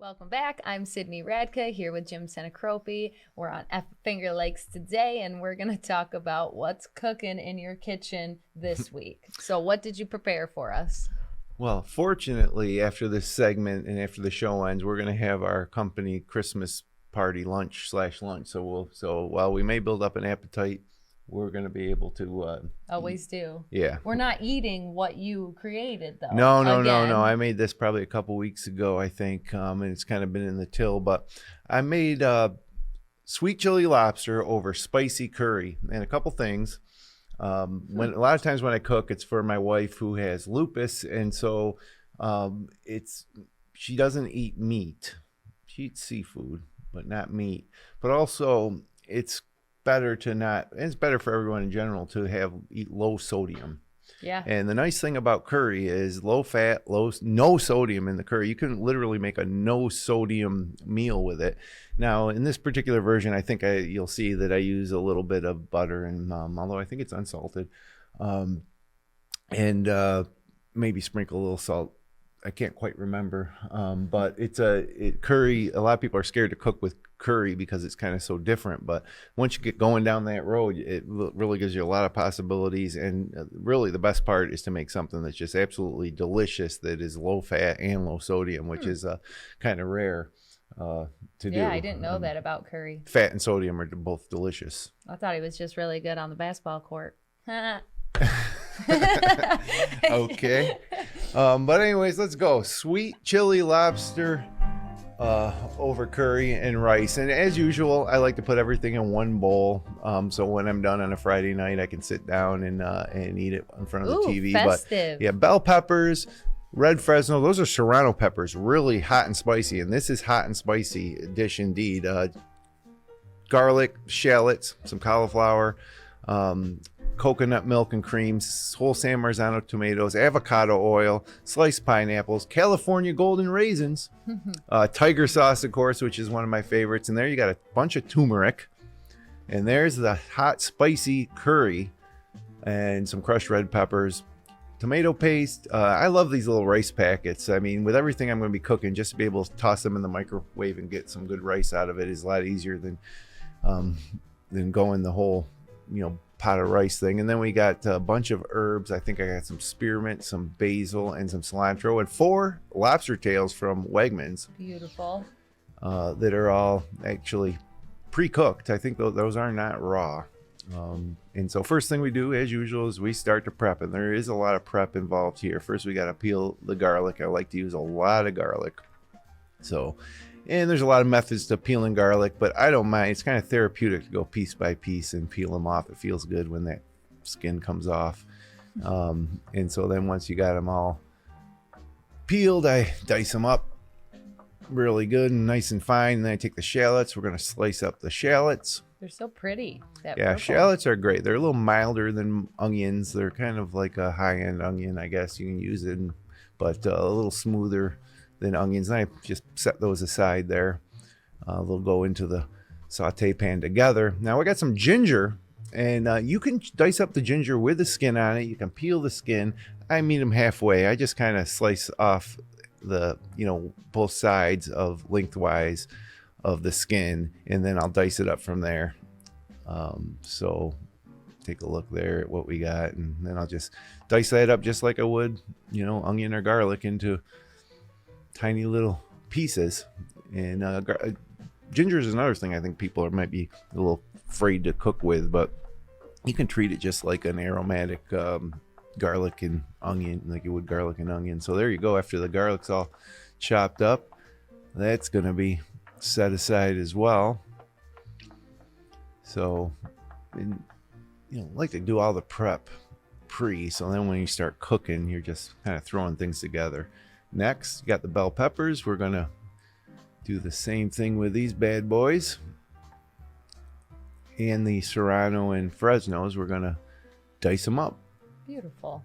Welcome back. I'm Sydney Radka here with Jim Senacropi. We're on Finger Lakes today, and we're going to talk about what's cooking in your kitchen this week. So what did you prepare for us? Well, fortunately, after this segment and after the show ends, we're going to have our company Christmas party lunch. So while we may build up an appetite, we're going to be able to Always do. Yeah. We're not eating what you created, though. No. I made this probably a couple weeks ago, I think, and it's kind of been in the till. But I made sweet chili lobster over spicy curry and a couple things. When a lot of times when I cook, it's for my wife who has lupus, and so she doesn't eat meat. She eats seafood, but not meat. But also, it's better for everyone in general to eat low sodium. Yeah. And the nice thing about curry is low fat, no sodium in the curry. You can literally make a no sodium meal with it. Now, in this particular version, I think you'll see that I use a little bit of butter, and although I think it's unsalted, and maybe sprinkle a little salt. I can't quite remember, but curry. A lot of people are scared to cook with curry because it's kind of so different. But once you get going down that road, it really gives you a lot of possibilities. And really, the best part is to make something that's just absolutely delicious, that is low fat and low sodium, which is kind of rare to do. Yeah, I didn't know that about curry. Fat and sodium are both delicious. I thought he was just really good on the basketball court. Okay. But anyways, let's go. Sweet chili lobster over curry and rice. And as usual, I like to put everything in one bowl. So when I'm done on a Friday night, I can sit down and eat it in front of the TV. Festive. But yeah, bell peppers, red Fresno, those are serrano peppers, really hot and spicy. And this is hot and spicy dish indeed. Garlic, shallots, some cauliflower, coconut milk and cream, whole San Marzano tomatoes, avocado oil, sliced pineapples, California golden raisins, tiger sauce, of course, which is one of my favorites. And there you got a bunch of turmeric. And there's the hot, spicy curry and some crushed red peppers, tomato paste. I love these little rice packets. I mean, with everything I'm going to be cooking, just to be able to toss them in the microwave and get some good rice out of it is a lot easier than going the whole, pot of rice thing. And then we got a bunch of herbs. I think I got some spearmint, some basil, and some cilantro, and 4 lobster tails from Wegmans. Beautiful. That are all actually pre-cooked. I think those are not raw. And so first thing we do, as usual, is we start to prep. And there is a lot of prep involved here. First, we got to peel the garlic. I like to use a lot of garlic. And there's a lot of methods to peeling garlic, but I don't mind. It's kind of therapeutic to go piece by piece and peel them off. It feels good when that skin comes off. And so then once you got them all peeled, I dice them up really good and nice and fine. And then I take the shallots. We're going to slice up the shallots. They're so pretty. Yeah, shallots are great. They're a little milder than onions. They're kind of like a high-end onion, I guess you can use it, but a little smoother than onions. And I just set those aside there. They'll go into the saute pan together. Now I got some ginger, and you can dice up the ginger with the skin on it. You can peel the skin. I meet them halfway. I just kind of slice off the, both sides of lengthwise of the skin, and then I'll dice it up from there. So take a look there at what we got, and then I'll just dice that up just like I would, onion or garlic, into tiny little pieces. And ginger is another thing I think people might be a little afraid to cook with, but you can treat it just like an aromatic garlic and onion, like you would garlic and onion. So there you go. After the garlic's all chopped up, that's going to be set aside as well. So, like to do all the prep so then when you start cooking, you're just kind of throwing things together. Next, you got the bell peppers. We're going to do the same thing with these bad boys. And the Serrano and Fresnos, we're going to dice them up. Beautiful.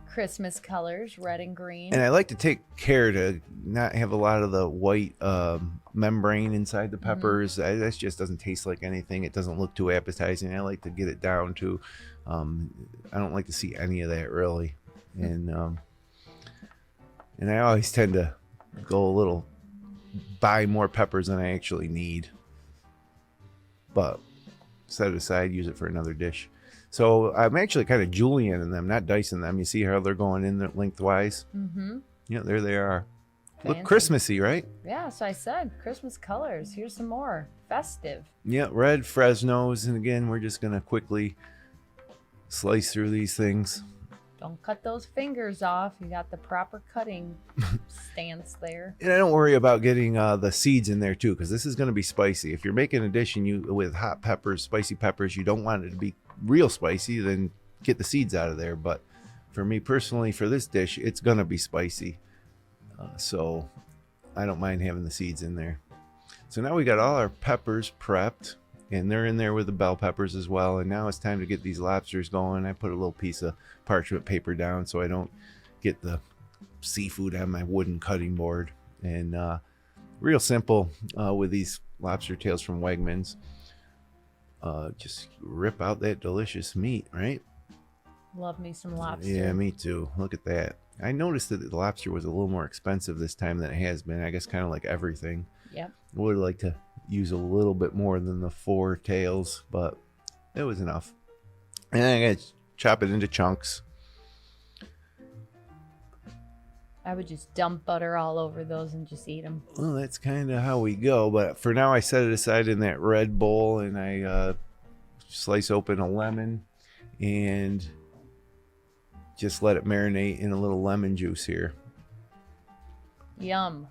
Christmas colors, red and green. And I like to take care to not have a lot of the white membrane inside the peppers. That just doesn't taste like anything. It doesn't look too appetizing. I like to get it down to, I don't like to see any of that really. And I always tend to go a little buy more peppers than I actually need. But set it aside, use it for another dish. So I'm actually kind of julienning them, not dicing them. You see how they're going in there lengthwise? Mm-hmm. Yeah, there they are. Fancy. Look Christmassy, right? Yeah, so I said Christmas colors. Here's some more. Festive. Yeah, red Fresnos. And again, we're just going to quickly slice through these things. Don't cut those fingers off. You got the proper cutting stance there. And I don't worry about getting the seeds in there too, because this is going to be spicy. If you're making a dish and with hot peppers, spicy peppers, you don't want it to be real spicy, then get the seeds out of there. But for me personally, for this dish, it's going to be spicy. So I don't mind having the seeds in there. So now we got all our peppers prepped, and they're in there with the bell peppers as well. And now it's time to get these lobsters going. I put a little piece of parchment paper down so I don't get the seafood on my wooden cutting board. And real simple with these lobster tails from Wegmans. Just rip out that delicious meat, right? Love me some lobster. Yeah, me too. Look at that. I noticed that the lobster was a little more expensive this time than it has been. I guess kind of like everything. Yep. I would like to use a little bit more than the 4 tails, but it was enough. And I'm going to chop it into chunks. I would just dump butter all over those and just eat them. Well, that's kind of how we go. But for now, I set it aside in that red bowl, and I slice open a lemon and just let it marinate in a little lemon juice here. Yum.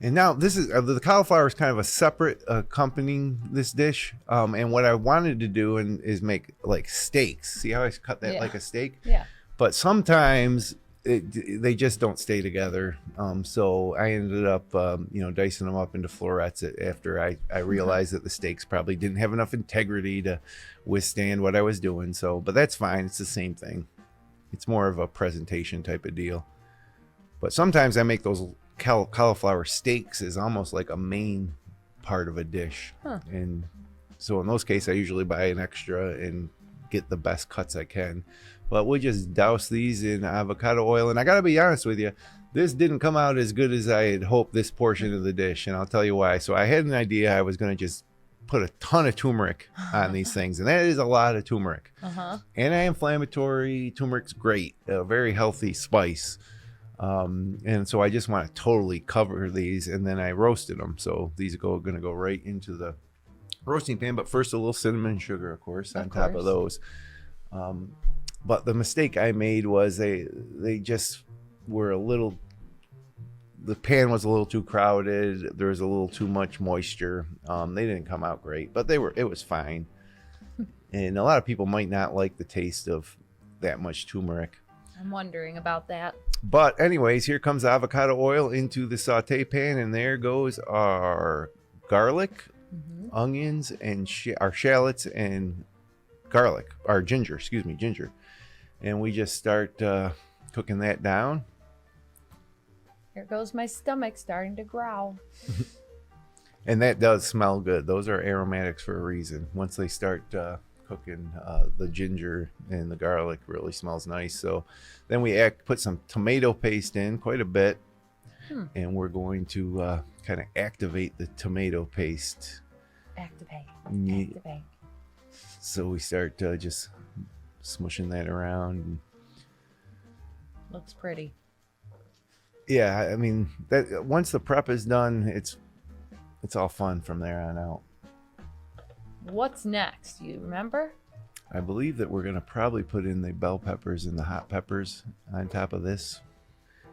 And now this is the cauliflower is kind of a separate accompanying this dish. And what I wanted to do is make like steaks. See how I cut that like a steak? Yeah. But sometimes they just don't stay together. So I ended up, dicing them up into florets after I realized that the steaks probably didn't have enough integrity to withstand what I was doing. So, but that's fine. It's the same thing. It's more of a presentation type of deal. But sometimes I make those cauliflower steaks as almost like a main part of a dish. Huh. And so in those cases, I usually buy an extra and get the best cuts I can. But we'll just douse these in avocado oil. And I got to be honest with you, this didn't come out as good as I had hoped, this portion of the dish. And I'll tell you why. So I had an idea I was going to just put a ton of turmeric on these things. And that is a lot of turmeric. Anti-inflammatory. Turmeric's great. A very healthy spice. And so I just want to totally cover these. And then I roasted them. So these are going to go right into the roasting pan. But first, a little cinnamon and sugar, of course, on top of those. But the mistake I made was they just were a little, the pan was a little too crowded. There was a little too much moisture. They didn't come out great, but it was fine. And a lot of people might not like the taste of that much turmeric. I'm wondering about that. But anyways, here comes avocado oil into the saute pan, and there goes our garlic, onions, and our shallots and garlic, or ginger. And we just start cooking that down. Here goes my stomach starting to growl. And that does smell good. Those are aromatics for a reason. Once they start cooking, the ginger and the garlic really smells nice. So then we put some tomato paste in, quite a bit. And we're going to kind of activate the tomato paste. Activate. So we start just smushing that around. Looks pretty. Yeah, I mean, that once the prep is done, it's all fun from there on out. What's next? You remember? I believe that we're going to probably put in the bell peppers and the hot peppers on top of this.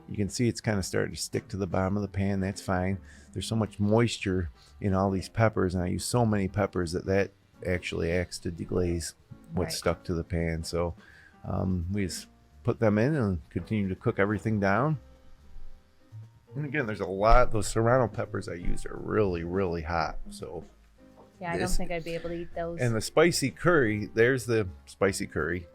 You can see it's kind of starting to stick to the bottom of the pan. That's fine. There's so much moisture in all these peppers, and I use so many peppers that actually acts to deglaze what's stuck to the pan. So we just put them in and continue to cook everything down. And again, there's a lot. Those serrano peppers I used are really, really hot. So yeah, I don't think I'd be able to eat those. And the spicy curry, there's the spicy curry,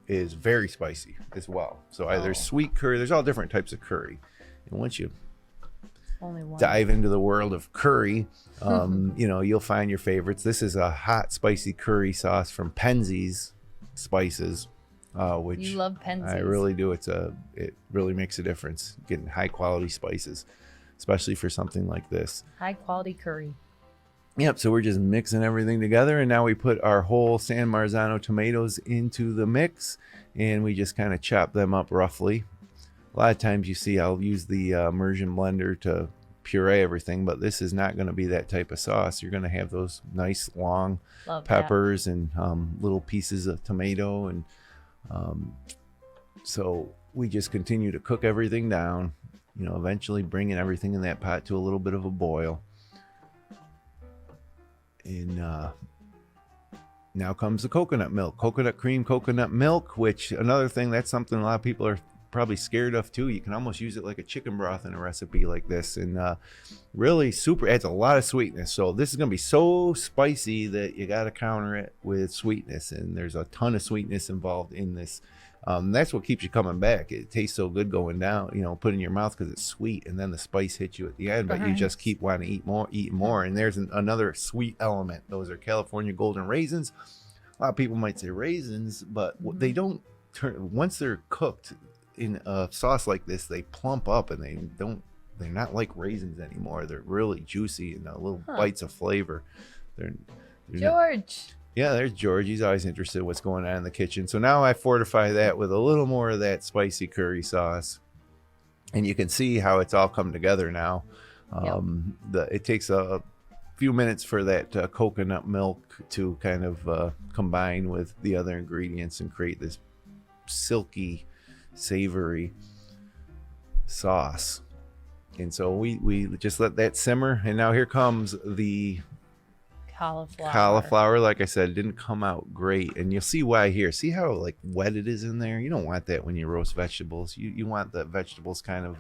is very spicy as well. So there's sweet curry. There's all different types of curry. And once you dive into the world of curry, you'll find your favorites. This is a hot spicy curry sauce from Penzeys Spices. which You love Pensies. I really do. It really makes a difference getting high quality spices, especially for something like this. High quality curry. Yep, so we're just mixing everything together, and now we put our whole San Marzano tomatoes into the mix, and we just kind of chop them up roughly. A lot of times you see I'll use the immersion blender to puree everything, but this is not going to be that type of sauce. You're going to have those nice long Love peppers and little pieces of tomato, and so we just continue to cook everything down, eventually bringing everything in that pot to a little bit of a boil. And now comes the coconut milk, coconut cream, coconut milk, which another thing, that's something a lot of people are probably scared of too. You can almost use it like a chicken broth in a recipe like this, and really super adds a lot of sweetness. So this is going to be so spicy that you got to counter it with sweetness, and there's a ton of sweetness involved in this. That's what keeps you coming back. It tastes so good going down, put in your mouth because it's sweet, and then the spice hits you at the end, but you just keep wanting to eat more. And there's another sweet element. Those are California golden raisins. A lot of people might say raisins, but they don't turn, once they're cooked in a sauce like this, they plump up, and they're not like raisins anymore. They're really juicy and little bites of flavor. They're George. Yeah, there's George. He's always interested in what's going on in the kitchen. So now I fortify that with a little more of that spicy curry sauce. And you can see how it's all come together now. It takes a few minutes for that coconut milk to kind of combine with the other ingredients and create this silky, savory sauce. And so we just let that simmer. And now here comes the cauliflower. Like I said, it didn't come out great, and you'll see why here. See how like wet it is in there? You don't want that when you roast vegetables. You want the vegetables kind of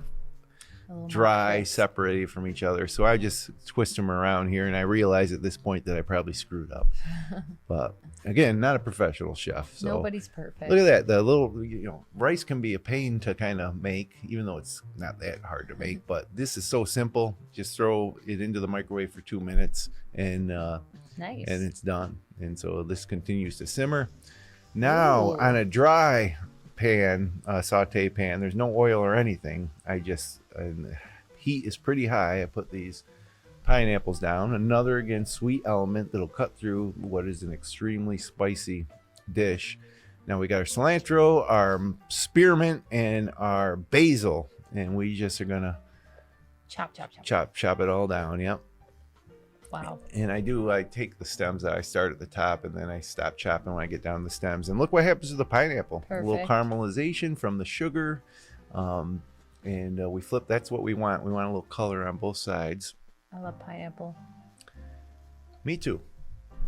dry, separated from each other. So I just twist them around here, and I realize at this point that I probably screwed up. But again, not a professional chef, so nobody's perfect. Look at that. The little, rice can be a pain to kind of make, even though it's not that hard to make. But this is so simple. Just throw it into the microwave for 2 minutes, and nice, and it's done. And so this continues to simmer. Now on a dry pan, saute pan, there's no oil or anything. And the heat is pretty high. I put these pineapples down. Another, again, sweet element that'll cut through what is an extremely spicy dish. Now we got our cilantro, our spearmint, and our basil, and we just are gonna chop it all down. Yep. Wow. And I take the stems out. I start at the top, and then I stop chopping when I get down to the stems. And look what happens to the pineapple. Perfect. A little caramelization from the sugar. And we flip. That's what we want. We want a little color on both sides. I love pineapple. Me too.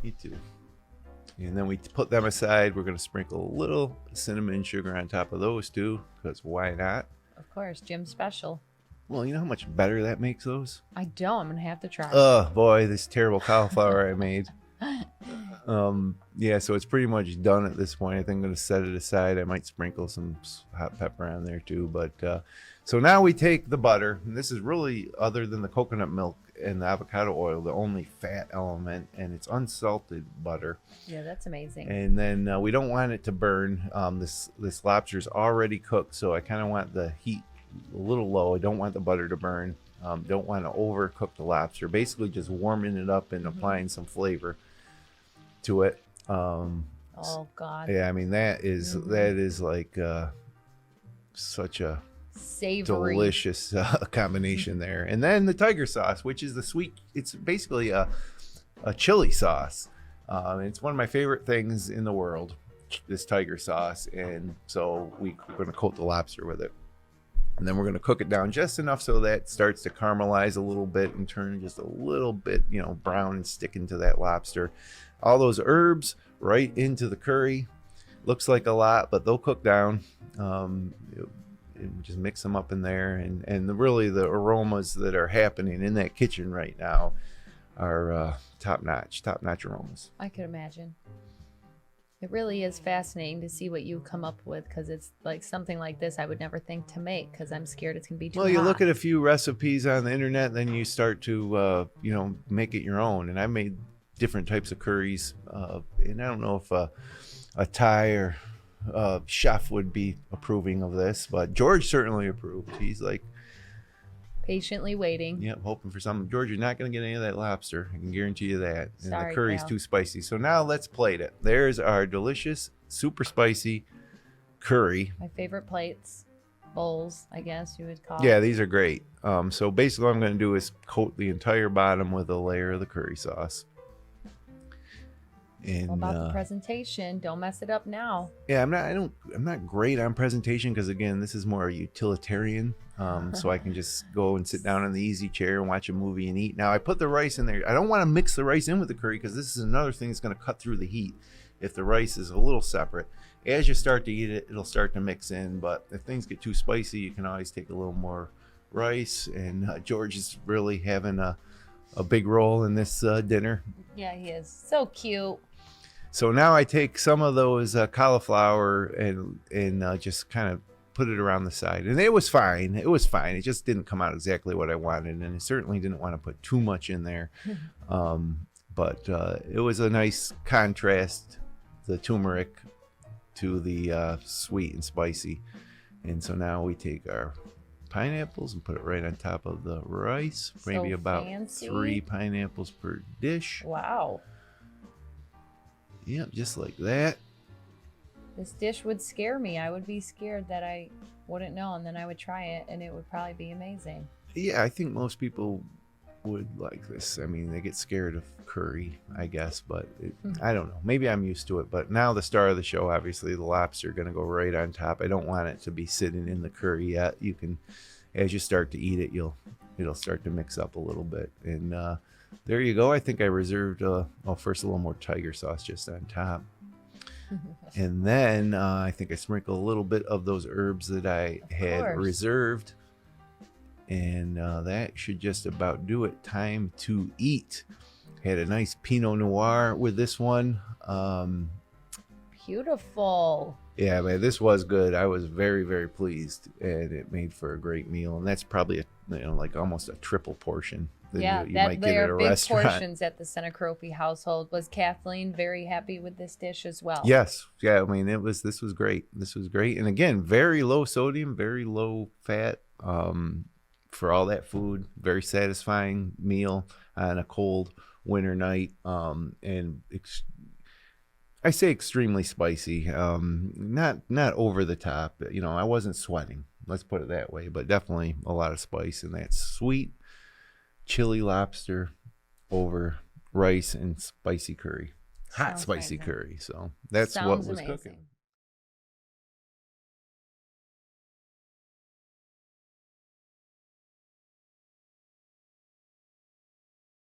And then we put them aside. We're going to sprinkle a little cinnamon sugar on top of those too, because why not? Of course, Jim's special. Well, you know how much better that makes those? I don't. I'm going to have to try. Oh, boy, this terrible cauliflower I made. Yeah, so it's pretty much done at this point. I think I'm going to set it aside. I might sprinkle some hot pepper on there too. But so now we take the butter, and this is really, other than the coconut milk and the avocado oil, the only fat element, and it's unsalted butter. Yeah, that's amazing. And then we don't want it to burn. This lobster's already cooked, so I kind of want the heat a little low. I don't want the butter to burn. Don't want to overcook the lobster. Basically just warming it up and applying some flavor to it. Oh God. Yeah, I mean that is like such a savory, delicious combination there. And then the tiger sauce, which is the sweet. It's basically a chili sauce. It's one of my favorite things in the world, this tiger sauce. And so we're going to coat the lobster with it. And then we're going to cook it down just enough so that it starts to caramelize a little bit and turn just a little bit, brown and stick into that lobster. All those herbs right into the curry. Looks like a lot, but they'll cook down. Just mix them up in there. And really the aromas that are happening in that kitchen right now are top-notch aromas. I could imagine. It really is fascinating to see what you come up with, because it's like something like this I would never think to make because I'm scared it's going to be too hot. Well, you look at a few recipes on the internet, then you start to, make it your own. And I made different types of curries. And I don't know if a Thai or chef would be approving of this, but George certainly approved. He's like, Patiently waiting. yep, hoping for something. George, you're not going to get any of that lobster. I can guarantee you that. And Sorry, the curry's pal. too spicy. So now let's plate it. There's our delicious, super spicy curry. My favorite plates, bowls, I guess you would call. Yeah, these are great. So basically what I'm going to do is coat the entire bottom with a layer of the curry sauce. And What about the presentation? Don't mess it up now. yeah, I'm not great on presentation because again, this is more utilitarian. So I can just go and sit down in the easy chair and watch a movie and eat. Now I put the rice in there. I don't want to mix the rice in with the curry because this is another thing that's going to cut through the heat. If the rice is a little separate, as you start to eat it, it'll start to mix in. But if things get too spicy, you can always take a little more rice. And George is really having a big role in this dinner. Yeah, he is. So cute. So now I take some of those cauliflower and just kind of put it around the side. And it was fine. It was fine. It just didn't come out exactly what I wanted. And I certainly didn't want to put too much in there. But it was a nice contrast, the turmeric to the sweet and spicy. And so now we take our pineapples and put it right on top of the rice. Maybe So about fancy. 3 pineapples per dish. Wow. Yep, just like that. This dish would scare me. I would be scared that I wouldn't know, and then I would try it, and it would probably be amazing. Yeah, I think most people would like this. I mean, they get scared of curry, I guess, but I don't know. Maybe I'm used to it. But now the star of the show, obviously, the lobster, going to go right on top. I don't want it to be sitting in the curry yet. You can, as you start to eat it, it'll start to mix up a little bit. And there you go. I think I reserved, first a little more tiger sauce just on top. And then I think I sprinkle a little bit of those herbs that I had reserved. And that should just about do it. Time to eat. Had a nice Pinot Noir with this one. Beautiful. Yeah, man, this was good. I was very, very pleased. And it made for a great meal. And that's probably, like almost a triple portion. Yeah, you that might get at there a are big restaurant. portions at the Senecrope household. Was Kathleen very happy with this dish as well? Yes. Yeah, I mean, this was great. This was great. And again, very low sodium, very low fat. For all that food, very satisfying meal on a cold winter night. And I say extremely spicy. Not over the top. I wasn't sweating. Let's put it that way. But definitely a lot of spice, and that sweet chili lobster over rice and spicy curry, hot Sounds spicy fantastic. curry. So that's Sounds what was amazing. cooking.